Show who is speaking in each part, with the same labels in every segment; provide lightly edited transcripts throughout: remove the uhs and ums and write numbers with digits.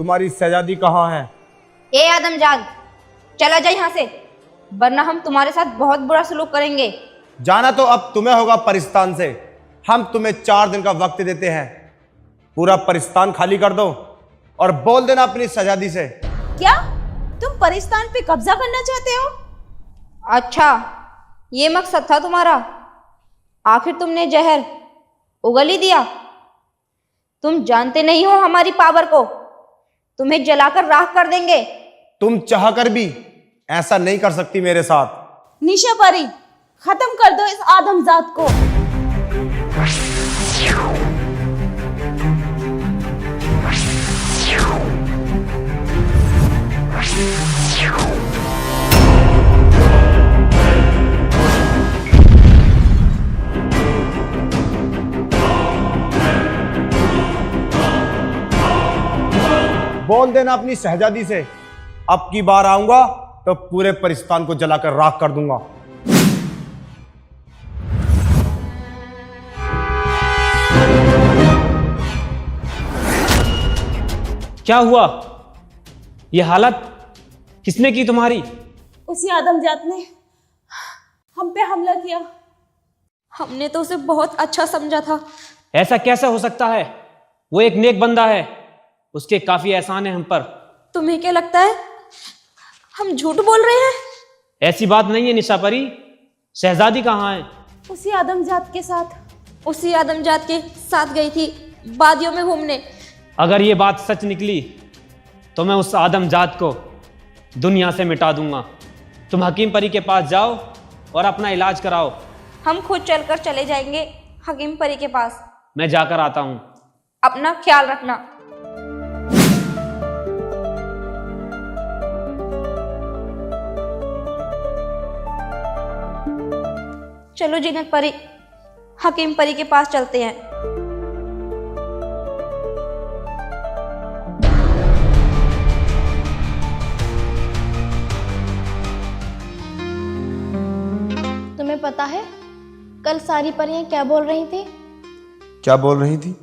Speaker 1: तुम्हारी शहजादी कहाँ है?
Speaker 2: ए आदमजाद, चला जा यहाँ से, वरना हम तुम्हारे साथ बहुत बुरा सलूक करेंगे।
Speaker 1: जाना तो अब तुम्हें होगा परिस्तान से। हम तुम्हें 4 दिन का वक्त देते हैं। पूरा परिस्तान खाली कर दो और बोल देना अपनी शहजादी से।
Speaker 3: क्या तुम परिस्तान पे कब्जा करना चाहते हो?
Speaker 2: अच्छा, ये मकसद था तुम्हारा? आखिर तुमने जहर उगल ही दिया। तुम जानते नहीं हो हमारी पावर को। तुम्हें जलाकर राख कर देंगे।
Speaker 1: तुम चाहकर भी ऐसा नहीं कर सकती मेरे साथ।
Speaker 3: निशा परी, खत्म कर दो इस आदमजात को।
Speaker 1: बोल देना अपनी शहजादी से, अब की बार आऊंगा तो पूरे परिस्तान को जलाकर राख कर दूंगा।
Speaker 4: क्या हुआ? ये हालत किसने की तुम्हारी?
Speaker 3: उसी आदमजात ने हम पे हमला किया।
Speaker 2: हमने तो उसे बहुत अच्छा समझा था।
Speaker 4: ऐसा कैसे हो सकता है? वो एक नेक बंदा है, उसके काफी एहसान है हम पर।
Speaker 2: तुम्हें क्या लगता है हम झूठ बोल रहे हैं?
Speaker 4: ऐसी बात नहीं है निशा परी। शहजादी कहाँ है?
Speaker 3: उसी आदमजात के साथ।
Speaker 2: उसी आदमजात के साथ गई थी वादियों में घूमने।
Speaker 4: अगर ये बात सच निकली तो मैं उस आदमजात को दुनिया से मिटा दूंगा। तुम हकीम परी के पास जाओ और अपना इलाज कराओ।
Speaker 2: हम खुद चलकर चले जाएंगे हकीम परी के पास।
Speaker 4: मैं जाकर आता हूँ।
Speaker 2: अपना ख्याल रखना। चलो जीनत परी, हकीम परी के पास चलते हैं।
Speaker 5: तुम्हें पता है कल सारी परियां क्या बोल रही थी?
Speaker 1: क्या बोल रही थी?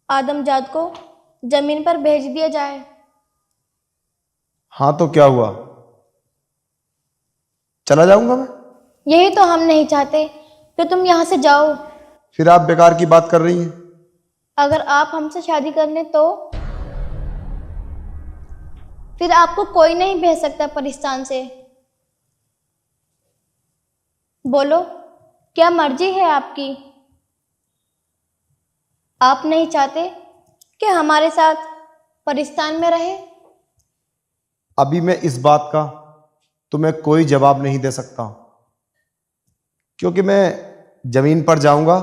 Speaker 5: आदमजात को जमीन पर भेज दिया जाए।
Speaker 1: हाँ तो क्या हुआ? चला जाऊंगा मैं।
Speaker 5: यही तो हम नहीं चाहते कि तुम यहाँ से जाओ।
Speaker 1: फिर आप बेकार की बात कर रही हैं।
Speaker 5: अगर आप हमसे शादी कर लें तो फिर आपको कोई नहीं भेज सकता परिस्तान से। बोलो, क्या मर्जी है आपकी? आप नहीं चाहते कि हमारे साथ परिस्तान में रहे?
Speaker 1: अभी मैं इस बात का तुम्हें कोई जवाब नहीं दे सकता, क्योंकि मैं जमीन पर जाऊंगा,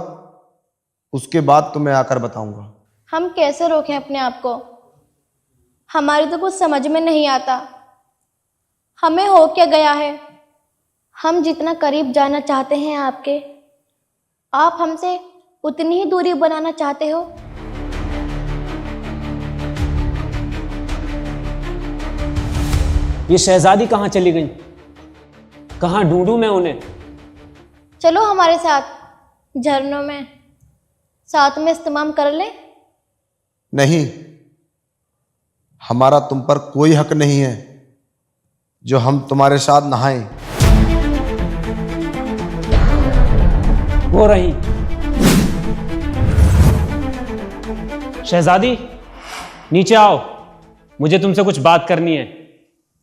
Speaker 1: उसके बाद तुम्हें आकर बताऊंगा।
Speaker 5: हम कैसे रोकें अपने आप को? हमारी तो कुछ समझ में नहीं आता। हमें हो क्या गया है? हम जितना करीब जाना चाहते हैं आपके, आप हमसे उतनी ही दूरी बनाना चाहते हो।
Speaker 4: ये शहजादी कहाँ चली गई? कहाँ ढूंढूं मैं उन्हें?
Speaker 5: चलो हमारे साथ झरनों में, साथ में इस्तेमाल कर ले।
Speaker 1: नहीं, हमारा तुम पर कोई हक नहीं है जो हम तुम्हारे साथ नहाएं।
Speaker 4: वो रही शहजादी, नीचे आओ, मुझे तुमसे कुछ बात करनी है।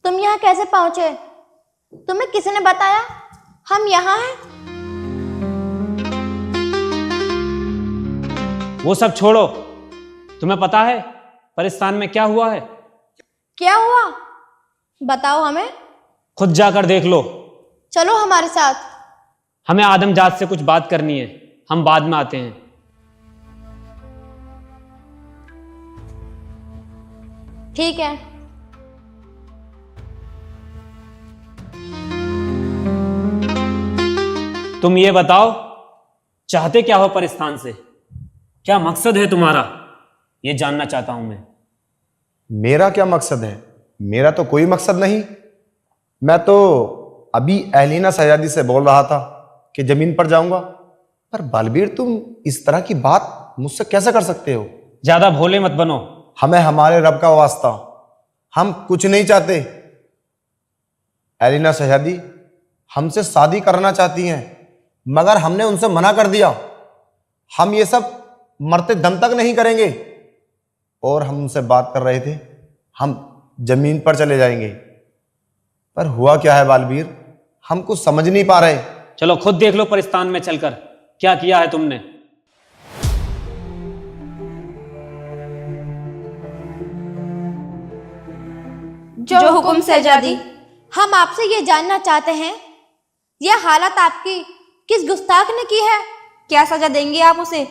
Speaker 5: तुम यहाँ कैसे पहुंचे? तुम्हें किसी ने बताया हम यहाँ हैं?
Speaker 4: वो सब छोड़ो। तुम्हें पता है परिस्तान में क्या हुआ है?
Speaker 5: क्या हुआ? बताओ हमें।
Speaker 4: खुद जाकर देख लो।
Speaker 5: चलो हमारे साथ।
Speaker 4: हमें आदमजात से कुछ बात करनी है, हम बाद में आते हैं।
Speaker 5: ठीक है।
Speaker 4: तुम ये बताओ, चाहते क्या हो परिस्तान से? क्या मकसद है तुम्हारा? ये जानना चाहता हूं मैं।
Speaker 1: मेरा क्या मकसद है? मेरा तो कोई मकसद नहीं। मैं तो अभी अहलीना शहजादी से बोल रहा था कि जमीन पर जाऊंगा। पर बलबीर, तुम इस तरह की बात मुझसे कैसे कर सकते हो?
Speaker 4: ज्यादा भोले मत बनो।
Speaker 1: हमें हमारे रब का वास्ता, हम कुछ नहीं चाहते। एलिना शहजादी हमसे शादी करना चाहती हैं, मगर हमने उनसे मना कर दिया। हम ये सब मरते दम तक नहीं करेंगे। और हम उनसे बात कर रहे थे, हम जमीन पर चले जाएंगे। पर हुआ क्या है बालवीर, हम कुछ समझ नहीं पा रहे।
Speaker 4: चलो खुद देख लो परिस्तान में चलकर क्या किया है तुमने।
Speaker 2: जो हुक्म शहजादी।
Speaker 5: हम आपसे ये जानना चाहते हैं, यह हालत आपकी किस गुस्ताख ने की है?
Speaker 2: क्या सजा देंगे आप उसे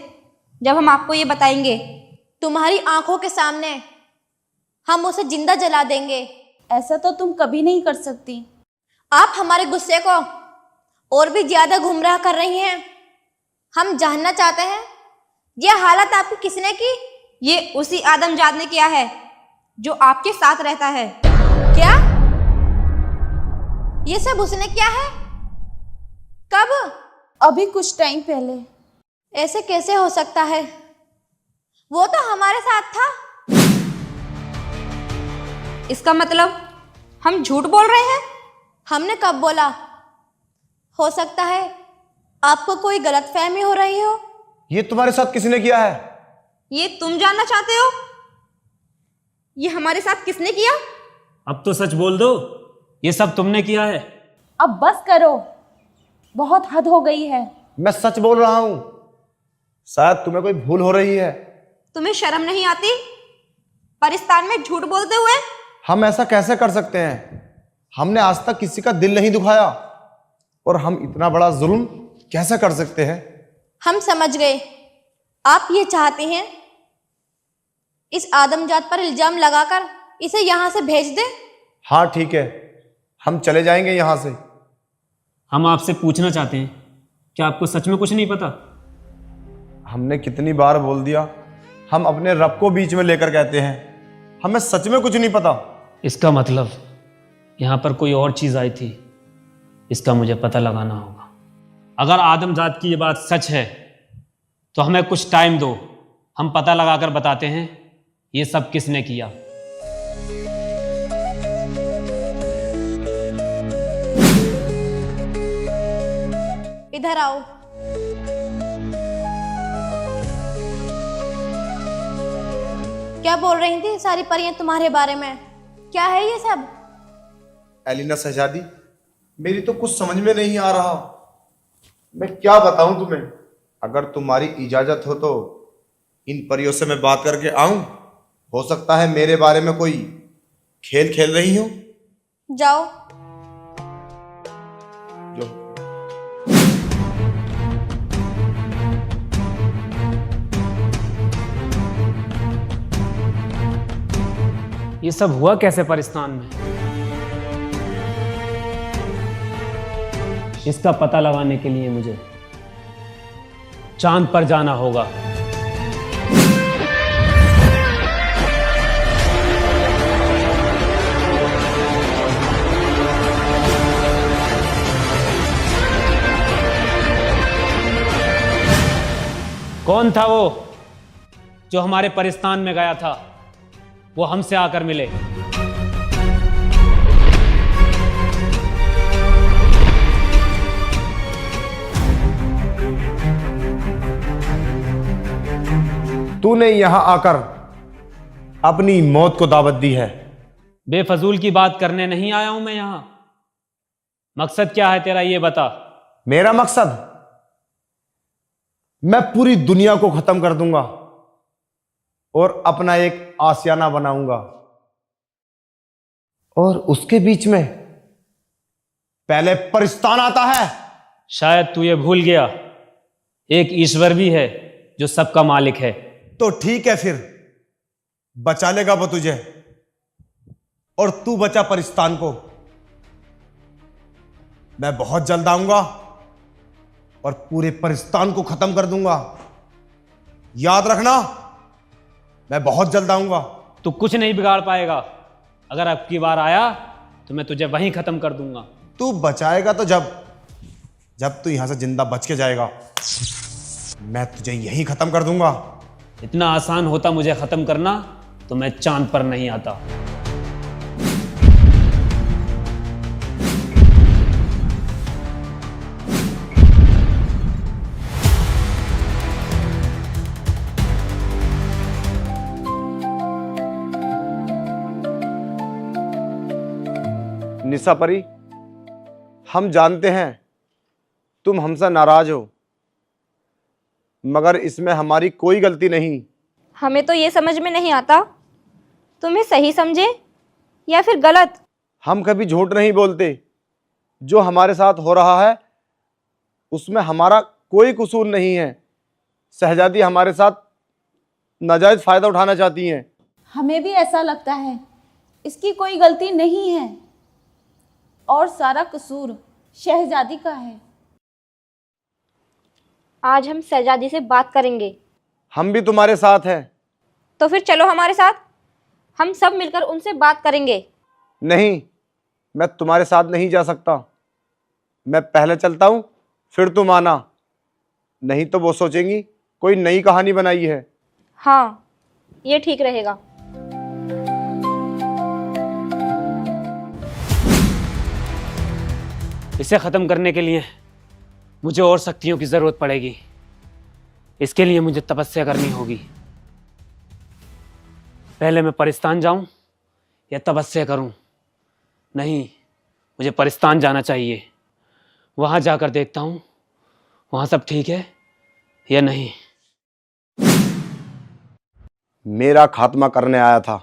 Speaker 2: जब हम आपको ये बताएंगे?
Speaker 5: तुम्हारी आंखों के सामने हम उसे जिंदा जला देंगे।
Speaker 3: ऐसा तो तुम कभी नहीं कर सकती।
Speaker 5: आप हमारे गुस्से को और भी ज्यादा गुमराह कर रही हैं। हम जानना चाहते हैं, यह हालत आपकी किसने की?
Speaker 2: ये उसी आदमजात ने किया है जो आपके साथ रहता है।
Speaker 5: क्या? ये सब उसने किया है? कब?
Speaker 3: अभी कुछ टाइम पहले।
Speaker 5: ऐसे कैसे हो सकता है? वो तो हमारे साथ था।
Speaker 2: इसका मतलब हम झूठ बोल रहे हैं?
Speaker 5: हमने कब बोला? हो सकता है आपको कोई गलतफहमी हो रही हो।
Speaker 1: ये तुम्हारे साथ किसने किया है?
Speaker 2: ये तुम जानना चाहते हो? ये हमारे साथ किसने किया?
Speaker 4: अब तो सच बोल दो, ये सब तुमने किया है।
Speaker 3: अब बस करो, बहुत हद हो गई है।
Speaker 1: मैं सच बोल रहा हूं, शायद तुम्हें कोई भूल हो रही है।
Speaker 2: तुम्हें शर्म नहीं आती परिस्तान में झूठ बोलते हुए?
Speaker 1: हम ऐसा कैसे कर सकते हैं? हमने आज तक किसी का दिल नहीं दुखाया, और हम इतना बड़ा जुल्म कैसे कर सकते हैं?
Speaker 5: हम समझ गए, आप ये चाहते हैं इस आदमजात पर इल्जाम लगाकर इसे यहां से भेज दे।
Speaker 1: हाँ ठीक है, हम चले जाएंगे यहां से।
Speaker 4: हम आपसे पूछना चाहते हैं, क्या आपको सच में कुछ नहीं पता?
Speaker 1: हमने कितनी बार बोल दिया, हम अपने रब को बीच में लेकर कहते हैं, हमें सच में कुछ नहीं पता।
Speaker 4: इसका मतलब यहाँ पर कोई और चीज़ आई थी, इसका मुझे पता लगाना होगा। अगर आदमजात की ये बात सच है तो हमें कुछ टाइम दो, हम पता लगाकर बताते हैं ये सब किसने किया।
Speaker 5: इधर आओ। क्या बोल रही थी सारी परियां तुम्हारे बारे में? क्या है ये सब?
Speaker 1: एलिना शहजादी, मेरी तो कुछ समझ में नहीं आ रहा। मैं क्या बताऊं तुम्हें? अगर तुम्हारी इजाजत हो तो इन परियों से मैं बात करके आऊं। हो सकता है मेरे बारे में कोई खेल खेल रही हो।
Speaker 5: जाओ।
Speaker 1: जो
Speaker 4: ये सब हुआ कैसे परिस्तान में? इसका पता लगाने के लिए मुझे चांद पर जाना होगा। कौन था वो जो हमारे परिस्तान में गया था? वो हमसे आकर मिले।
Speaker 1: तूने यहां आकर अपनी मौत को दावत दी है।
Speaker 4: बेफजूल की बात करने नहीं आया हूं मैं यहां। मकसद क्या है तेरा, ये बता।
Speaker 1: मेरा मकसद, मैं पूरी दुनिया को खत्म कर दूंगा और अपना एक आशियाना बनाऊंगा, और उसके बीच में पहले परिस्तान आता है।
Speaker 4: शायद तू ये भूल गया, एक ईश्वर भी है जो सबका मालिक है।
Speaker 1: तो ठीक है, फिर बचा लेगा वो तुझे, और तू बचा परिस्तान को। मैं बहुत जल्द आऊंगा और पूरे परिस्तान को खत्म कर दूंगा। याद रखना, मैं बहुत जल्द आऊंगा।
Speaker 4: तू कुछ नहीं बिगाड़ पाएगा। अगर अब की बार आया तो मैं तुझे वहीं खत्म कर दूंगा।
Speaker 1: तू बचाएगा तो जब तू यहां से जिंदा बच के जाएगा, मैं तुझे यहीं खत्म कर दूंगा।
Speaker 4: इतना आसान होता मुझे खत्म करना तो मैं चांद पर नहीं आता।
Speaker 1: निशा परी, हम जानते हैं तुम हमसे नाराज हो, मगर इसमें हमारी कोई गलती नहीं।
Speaker 2: हमें तो ये समझ में नहीं आता तुम्हें सही समझे या फिर गलत।
Speaker 1: हम कभी झूठ नहीं बोलते। जो हमारे साथ हो रहा है उसमें हमारा कोई कसूर नहीं है। शहजादी हमारे साथ नाजायज फायदा उठाना चाहती हैं।
Speaker 3: हमें भी ऐसा लगता है, इसकी कोई गलती नहीं है और सारा कसूर शहजादी का है।
Speaker 2: आज हम शहजादी से बात करेंगे।
Speaker 1: हम भी तुम्हारे साथ हैं।
Speaker 2: तो फिर चलो हमारे साथ, हम सब मिलकर उनसे बात करेंगे।
Speaker 1: नहीं, मैं तुम्हारे साथ नहीं जा सकता। मैं पहले चलता हूं, फिर तुम आना, नहीं तो वो सोचेंगी कोई नई कहानी बनाई है।
Speaker 2: हाँ, ये ठीक रहेगा।
Speaker 4: इसे ख़त्म करने के लिए मुझे और शक्तियों की ज़रूरत पड़ेगी। इसके लिए मुझे तपस्या करनी होगी। पहले मैं परिस्तान जाऊं या तपस्या करूं? नहीं, मुझे परिस्तान जाना चाहिए। वहां जाकर देखता हूं वहां सब ठीक है या नहीं।
Speaker 1: मेरा खात्मा करने आया था,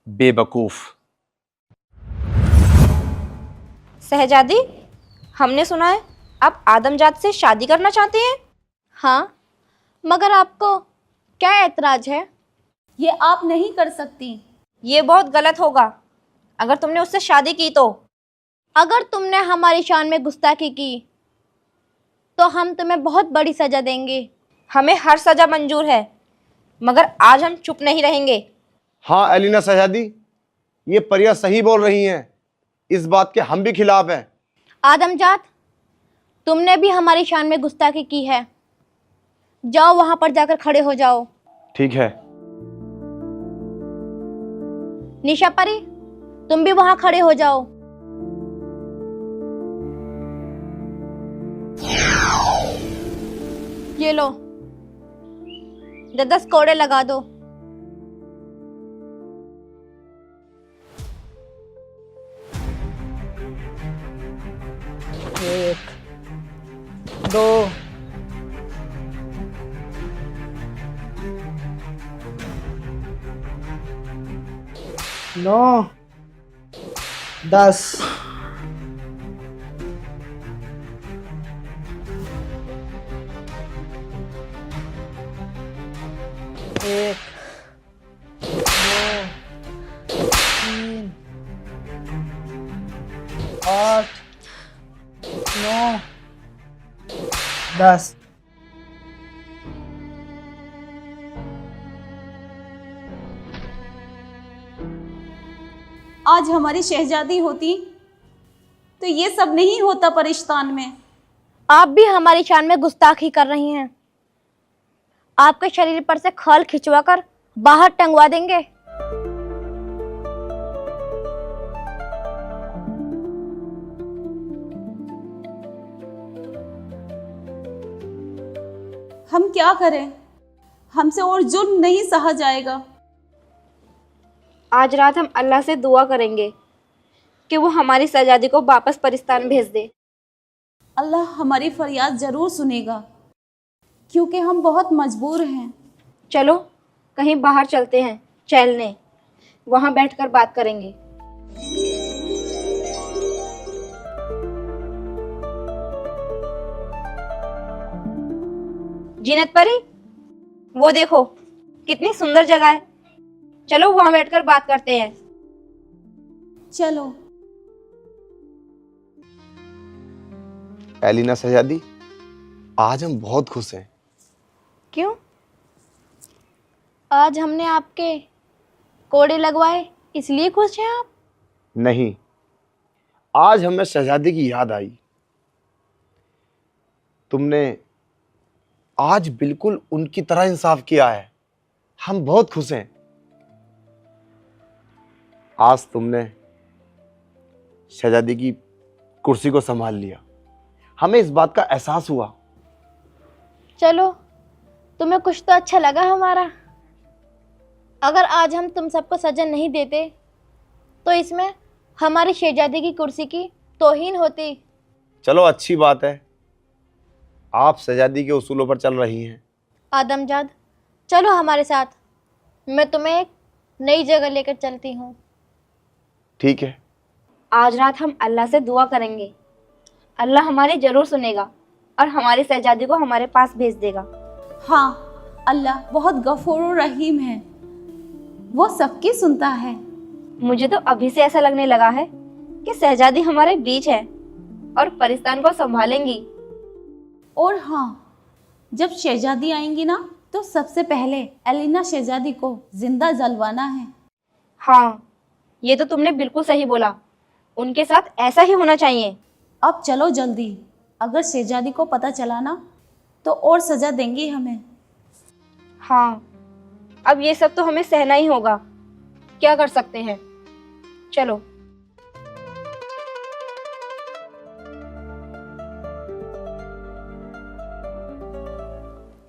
Speaker 1: बेवकूफ।
Speaker 2: शहजादी, हमने सुना है आप आदमजात से शादी करना चाहते हैं।
Speaker 5: हाँ, मगर आपको क्या एतराज है?
Speaker 3: ये आप नहीं कर सकती।
Speaker 2: ये बहुत गलत होगा अगर तुमने उससे शादी की तो।
Speaker 5: अगर तुमने हमारी शान में गुस्ताखी की तो हम तुम्हें बहुत बड़ी सजा देंगे।
Speaker 2: हमें हर सजा मंजूर है, मगर आज हम चुप नहीं रहेंगे।
Speaker 1: हाँ एलिना शहजादी, ये परियां सही बोल रही हैं। इस बात के हम भी खिलाफ हैं।
Speaker 5: आदमजात, तुमने भी हमारी शान में गुस्ताखी की है। जाओ, वहां पर जाकर खड़े हो जाओ।
Speaker 1: ठीक है।
Speaker 5: निशा परी, तुम भी वहां खड़े हो जाओ। ये लो, 10 कोड़े लगा दो।
Speaker 3: एक, दो,
Speaker 6: नौ, 10। एक, दो, 3, 8, 9, 10।
Speaker 3: आज हमारी शहजादी होती तो ये सब नहीं होता परिस्तान में।
Speaker 5: आप भी हमारी शान में गुस्ताखी कर रही हैं। आपके शरीर पर से खाल खिंचवाकर बाहर टंगवा देंगे।
Speaker 3: हम क्या करें, हमसे और जुल्म नहीं सहा जाएगा।
Speaker 2: आज रात हम अल्लाह से दुआ करेंगे कि वो हमारी शहजादी को वापस परिस्तान भेज दे।
Speaker 3: अल्लाह हमारी फरियाद जरूर सुनेगा, क्योंकि हम बहुत मजबूर हैं।
Speaker 2: चलो कहीं बाहर चलते हैं चलने, वहां बैठकर बात करेंगे। जीनत परी, वो देखो कितनी सुंदर जगह है। चलो वहां बैठकर बात करते हैं।
Speaker 3: चलो।
Speaker 1: एलिना शहजादी, आज हम बहुत खुश हैं।
Speaker 5: क्यों? आज हमने आपके कोड़े लगवाए इसलिए खुश हैं आप?
Speaker 1: नहीं, आज हमें शहजादी की याद आई। तुमने आज बिल्कुल उनकी तरह इंसाफ किया है। हम बहुत खुश हैं। आज तुमने शहजादी की कुर्सी को संभाल लिया। हमें इस बात का एहसास हुआ।
Speaker 5: चलो, तुम्हें कुछ तो अच्छा लगा हमारा। अगर आज हम तुम सबको सजा नहीं देते तो इसमें हमारी शहजादी की कुर्सी की तौहीन होती।
Speaker 1: चलो अच्छी बात है, आप शहजादी के उसूलों पर चल रही हैं।
Speaker 5: आदमजाद, चलो हमारे साथ, मैं तुम्हें एक नई जगह लेकर चलती हूँ।
Speaker 1: ठीक है।
Speaker 2: आज रात हम अल्लाह से दुआ करेंगे, अल्लाह हमारी जरूर सुनेगा और हमारी शहजादी को हमारे पास भेज देगा।
Speaker 3: हाँ, अल्लाह बहुत गफूर रहीम है, वो सबकी सुनता है।
Speaker 2: मुझे तो अभी से ऐसा लगने लगा है कि शहजादी हमारे बीच है और परिस्तान को संभालेंगी।
Speaker 3: और हाँ, जब शहजादी आएंगी ना तो सबसे पहले एलिना शहजादी को जिंदा जलवाना है।
Speaker 2: हाँ, ये तो तुमने बिल्कुल सही बोला, उनके साथ ऐसा ही होना चाहिए।
Speaker 3: अब चलो जल्दी, अगर शहजादी को पता चला ना तो और सजा देंगी हमें।
Speaker 2: हाँ, अब ये सब तो हमें सहना ही होगा, क्या कर सकते हैं। चलो।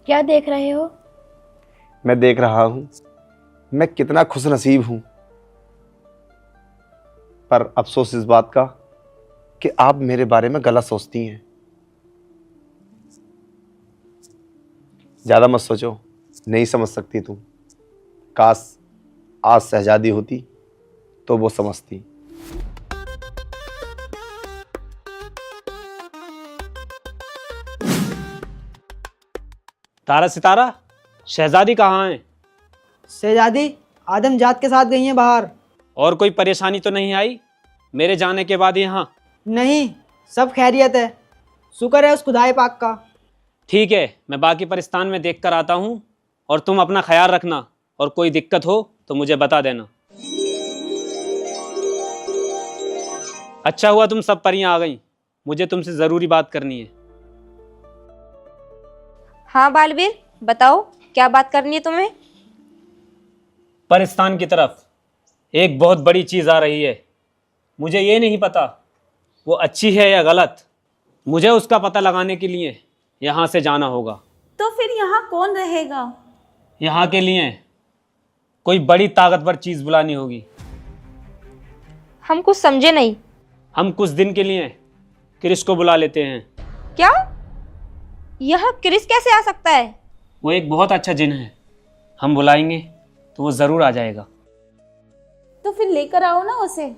Speaker 5: क्या देख रहे हो?
Speaker 1: मैं देख रहा हूँ मैं कितना खुश नसीब हूँ, पर अफसोस इस बात का कि आप मेरे बारे में गलत सोचती हैं। ज़्यादा मत सोचो, नहीं समझ सकती तुम। काश आज शहजादी होती तो वो समझती।
Speaker 4: तारा सितारा, शहजादी कहाँ है?
Speaker 6: शहजादी आदमजात के साथ गई हैं बाहर।
Speaker 4: और कोई परेशानी तो नहीं आई मेरे जाने के बाद यहाँ?
Speaker 6: नहीं, सब खैरियत है, शुक्र है उस खुदाए पाक का।
Speaker 4: ठीक है, मैं बाकी परिस्तान में देख कर आता हूँ और तुम अपना ख्याल रखना, और कोई दिक्कत हो तो मुझे बता देना। अच्छा हुआ तुम सब परियां आ गई, मुझे तुमसे ज़रूरी बात करनी है।
Speaker 2: हाँ बालवीर, बताओ क्या बात करनी है तुम्हें।
Speaker 4: परिस्तान की तरफ एक बहुत बड़ी चीज़ आ रही है, मुझे ये नहीं पता वो अच्छी है या गलत। मुझे उसका पता लगाने के लिए यहाँ से जाना होगा।
Speaker 3: तो फिर यहाँ कौन रहेगा?
Speaker 4: यहाँ के लिए कोई बड़ी ताकतवर चीज़ बुलानी होगी।
Speaker 2: हम कुछ समझे नहीं।
Speaker 4: हम कुछ दिन के लिए क्रिस को बुला लेते हैं।
Speaker 2: क्या? यहाँ क्रिस कैसे आ सकता है?
Speaker 4: वो एक बहुत अच्छा जिन है, हम बुलाएंगे तो वो ज़रूर आ जाएगा।
Speaker 3: तो फिर लेकर आओ ना उसे।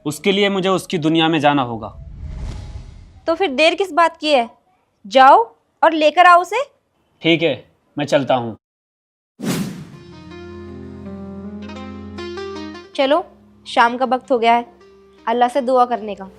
Speaker 4: उसके लिए मुझे उसकी दुनिया में जाना होगा।
Speaker 2: तो फिर देर किस बात की है, जाओ और लेकर आओ उसे।
Speaker 4: ठीक है, मैं चलता हूँ।
Speaker 2: चलो, शाम का वक्त हो गया है, अल्लाह से दुआ करने का।